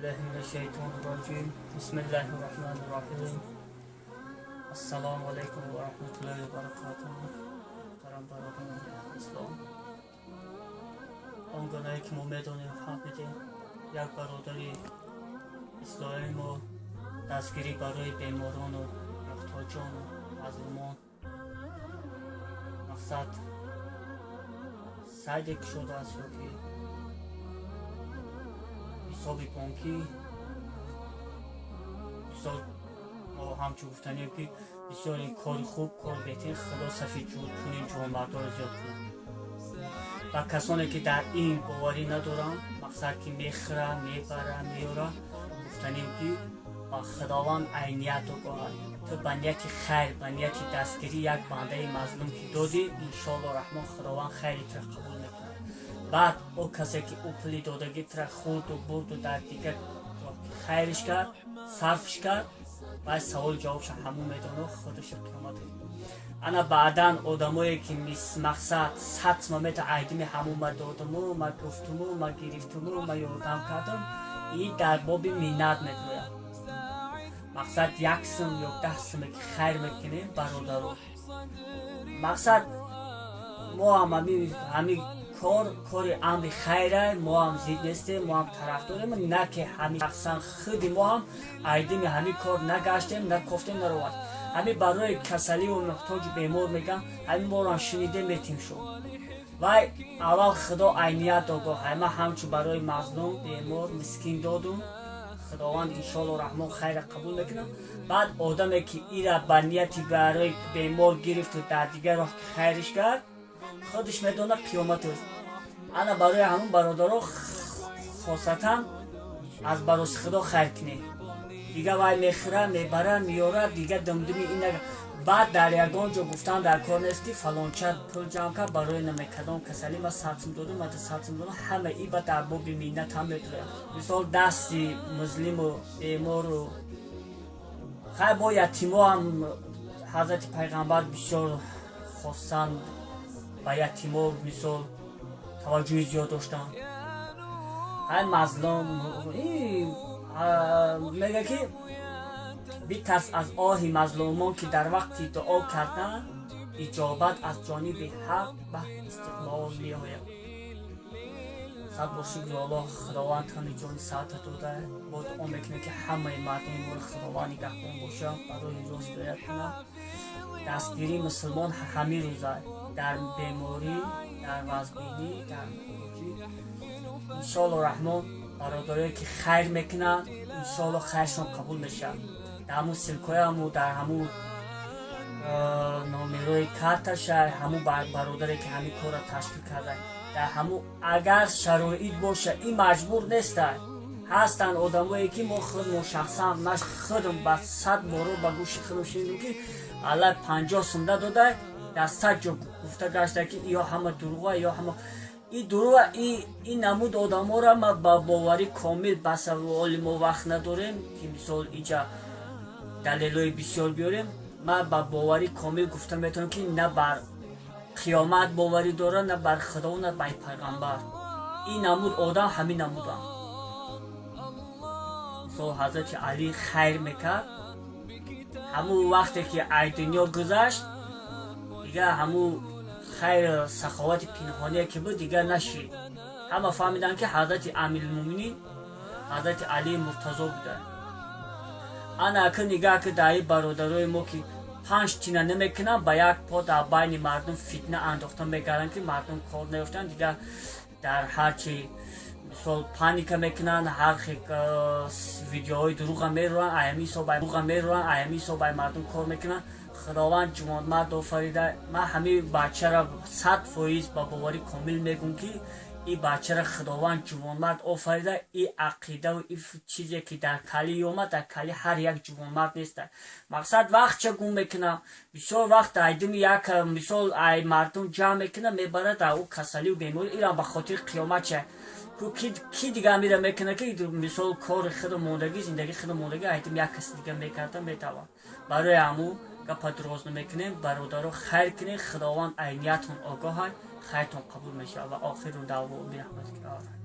بالله من الشیطان الرجیم بسم الله الرحمن الرحیم السلام علیکم و رحمت الله و برکاته. محترم برادران اسلام، آنگونه که ما میدانیم فهمیدیم یک برادری اسلامی ما دستگیری برای بیماران و محتاجان و مظلومان مقصد سعی شده است که حساب بانکی بسیار ما همچون گفتنیم که بسیار کار خوب کار بهترین خدا سفید جور کنین جوانمردان را زیاد کنن و کسانی که در این باوری ندارن مقصد که میخره میبره میاره گفتنیم که با خداوند عینیت رو گوهد تو به نیت خیر به نیت دستگیری یک بنده مظلوم که دادی انشاءالله رحمان خداوند خیلی تر قبول میکنه. بعد او کسی که او پلی دادگی تر خورد و برد و در دیگه خیرش کرد صرفش کرد و سوال جوابش همون میدانه خودش قیامت. انا بعدا آدمایی که مقصد ست ممت عیدمی همون ما دادمو ما گفتمو ما گرفتمو ما یادم کردم این در باب مینت میگوید مقصد یک سم یا 10 سم که خیر میکنه برادرو مقصد ما هم همین کار امر خیره ما هم زید نیستیم ما هم طرف داریم نه که همین شخصا خودی ما هم عیدیم همین کار نگشتیم نکفتیم نروید همین برای کسلی و محتاج بیمار میگن همین ما رو شنیده میتیم شو و اول خدا عینیت داده همه همچون برای مظلوم بیمار مسکین دادم خداوند انشاءالله رحمان خیر قبول میکنه. بعد آدمی که ایره به نیتی برای بیمار گرفت و در دیگر راه خیرش کرد خودش میدونه قیامت است. انا برای همون برادرها خاصتا از براس خدا خیر کنه دیگه وای میخره میبره میاره دیگه دمدمی اینه بعد در یگان جا گفتن در کار نیستی فلانچه پول جمع کرد برای نمیکدام کسلی ما ساتم دادم ما ساتم دادم همه ای با در باب مینت هم میتونه مثال دستی مظلم و بیمار و خیر با یتیما هم حضرت پیغمبر بسیار خواستن با یتیما مثال توجه زیاد داشتن. هر مظلوم میگه که بیترس از آه مظلومان که در وقتی دعا کردن اجابت از جانب حق و استقبال می آید. صد باشید که الله خداوند تن جان ساعت داده با دعا میکنه که همه مردم مورد خداوند نگهبان باشه برای روز باید کنه دستگیری مسلمان همه روزه در بیماری در وضعبینی در مخلوقی انشاءالله رحمان برادرایی که خیر میکنن انشاءالله خیرشون قبول میشه. در همون سلکای همون در همون نامیروی کارتش همون برادری که همین کار را تشکیل کرده در همون اگر شرایط باشه این مجبور نیستن هستن آدمایی که ما خودمون شخصا من خودم با 100 بارو با گوش خودم شنیدم که الله 50 سنده داده در 100 جا گفته گشته که یا همه دروغه یا همه این دروغ این نمود آدم ها را ما با باوری کامل بس علم و وقت نداریم که مثال اینجا دلیلای بسیار بیاریم ما با باوری کامل گفتم میتونم که نه بر قیامت باوری داره نه بر خدا و نه بر پیغمبر این نمود آدم همین نمودن مثال حضرت علی خیر میکرد همون وقتی که ای دنیا گذشت دیگه همون خیر سخاوت پنهانی که بود دیگه نشید همه فهمیدن که حضرت امیرالمومنین حضرت علی مرتضی بوده. انا که نگاه که دایی برادرای ما که 5 تینه نمیکنن با یک پا در بین مردم فتنه انداختن میگردن که مردم کار نیفتن دیگه در هرچی مثال پانیک میکنن هر ویدیوهای دروغ میروان ایمی صبح مردم کار میکنن. خداوند جوانمرد آفریده من همین بچه را 100% با باوری کامل میگم که این بچه را خداوند جوانمرد آفریده این عقیده و این چیزی که در کلی اومد در کلی هر یک جوانمرد نیست. مقصد وقت چه گم میکنم بسیار وقت ایدم یک مثال ای مردم جمع میکنه میبره در او کسلی و بیماری ایران به خاطر قیامت چه کی دیگه میره میکنه که مثال کار خود موندگی زندگی خود موندگی ایدم یک کسی دیگه میکرده میتوان برای همون گپ دراز نمیکنیم برادرها خیر کنید خداوند عینیتون آگاه خیرتون قبول میشه و آخر دعوا برحمتک.